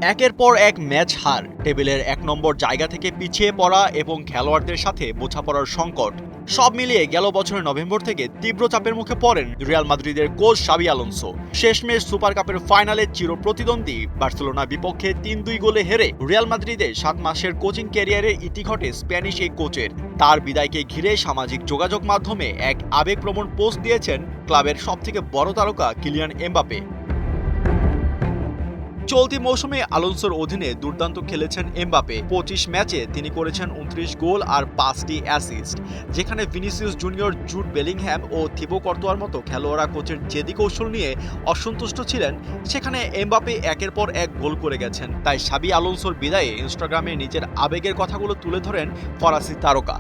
একের পর এক ম্যাচ হার, টেবিলের ১ নম্বর জায়গা থেকে পিছিয়ে পড়া এবং খেলোয়াড়দের সাথে বোঝাপড়ার সংকট সব মিলিয়ে গেল বছরের নভেম্বর থেকে তীব্র চাপের মুখে পড়েন রিয়াল মাদ্রিদের কোচ শাবি আলোনসো। শেষমেশ সুপার কাপের ফাইনালে চিরপ্রতিদ্বন্দ্বী বার্সেলোনার বিপক্ষে ৩-২ গোলে হেরে রিয়াল মাদ্রিদের ৭ মাসের কোচিং ক্যারিয়ারের ইতি ঘটে স্প্যানিশ এই কোচের। তার বিদায়কে ঘিরে সামাজিক যোগাযোগ মাধ্যমে এক আবেগপ্রবণ পোস্ট দিয়েছেন ক্লাবের সবথেকে বড় তারকা কিলিয়ান এমবাপে। চলতি মৌসুমে আলোনসোর অধীনে দুর্দান্ত খেলেছেন এমবাপে। ২৫ ম্যাচে তিনি করেছেন ২৯ গোল আর ৫টি অ্যাসিস্ট, যেখানে ভিনিসিয়াস জুনিয়র, জুড বেলিংহ্যাম ও থিবো কর্তোয়ার মতো খেলোয়াড়রা কোচের জেদি কৌশল নিয়ে অসন্তুষ্ট ছিলেন, সেখানে এমবাপে একের পর এক গোল করে গেছেন। তাই শাবি আলোনসোর বিদায়ে ইনস্টাগ্রামে নিজের আবেগের কথাগুলো তুলে ধরেন ফরাসি তারকা।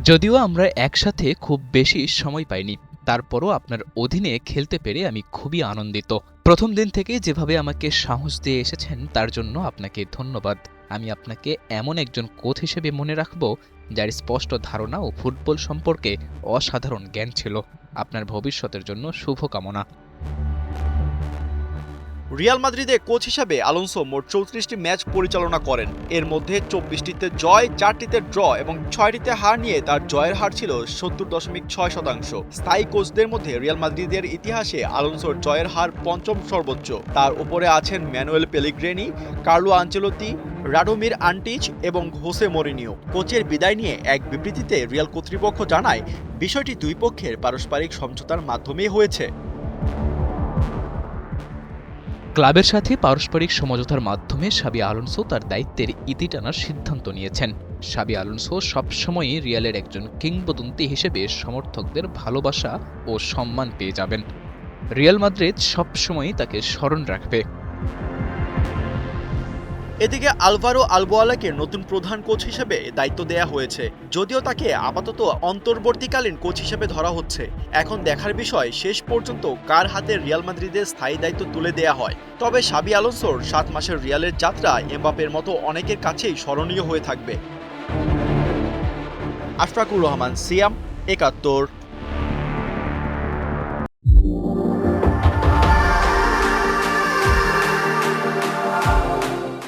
যদিও আমরা একসাথে খুব বেশি সময় পাইনি, তারপরও আপনার অধীনে খেলতে পেরে আমি খুবই আনন্দিত। প্রথম দিন থেকে যেভাবে আমাকে সাহস দিয়ে এসেছেন তার জন্য আপনাকে ধন্যবাদ। আমি আপনাকে এমন একজন কোচ হিসেবে মনে রাখব যার স্পষ্ট ধারণা ও ফুটবল সম্পর্কে অসাধারণ জ্ঞান ছিল। আপনার ভবিষ্যতের জন্য শুভকামনা। রিয়াল মাদ্রিদে কোচ হিসাবে আলোনসো মোট ৩৪টি ম্যাচ পরিচালনা করেন। এর মধ্যে ২৪টিতে জয়, ৪টিতে ড্র এবং ৬টিতে হার নিয়ে তার জয়ের হার ছিল ৭০.৬%। স্থায়ী কোচদের মধ্যে রিয়াল মাদ্রিদের ইতিহাসে আলোনসোর জয়ের হার পঞ্চম সর্বোচ্চ। তার উপরে আছেন ম্যানুয়েল পেলেগ্রিনি, কার্লো আনচেলত্তি, রাডোমির আন্টিচ এবং হোসে মরিনিও। কোচের বিদায় নিয়ে এক বিবৃতিতে রিয়াল কর্তৃপক্ষ জানায়, বিষয়টি দুই পক্ষের পারস্পরিক সমঝোতার মাধ্যমেই হয়েছে। ক্লাবের সাথে পারস্পরিক সমঝোতার মাধ্যমে শাবি আলোনসো তার দায়িত্বের ইতি টানার সিদ্ধান্ত নিয়েছেন। শাবি আলোনসো সবসময়ই রিয়ালের একজন কিংবদন্তি হিসেবে সমর্থকদের ভালোবাসা ও সম্মান পেয়ে যাবেন। রিয়াল মাদ্রিদ সবসময়ই তাকে স্মরণ রাখবে। এদিকে আলভারো আলবোয়ালাকে নতুন প্রধান কোচ হিসেবে দায়িত্ব দেয়া হয়েছে, যদিও তাকে আপাতত অন্তর্বর্তীকালীন কোচ হিসেবে ধরা হচ্ছে। এখন দেখার বিষয় শেষ পর্যন্ত কার হাতে রিয়াল মাদ্রিদের স্থায়ী দায়িত্ব তুলে দেয়া হয়। তবে শাবি আলোনসোর ৭ মাসের রিয়ালের যাত্রা এমবাপের মতো অনেকের কাছেই স্মরণীয় হয়ে থাকবে। আশফাকুর রহমান, সিয়াম, ৭১।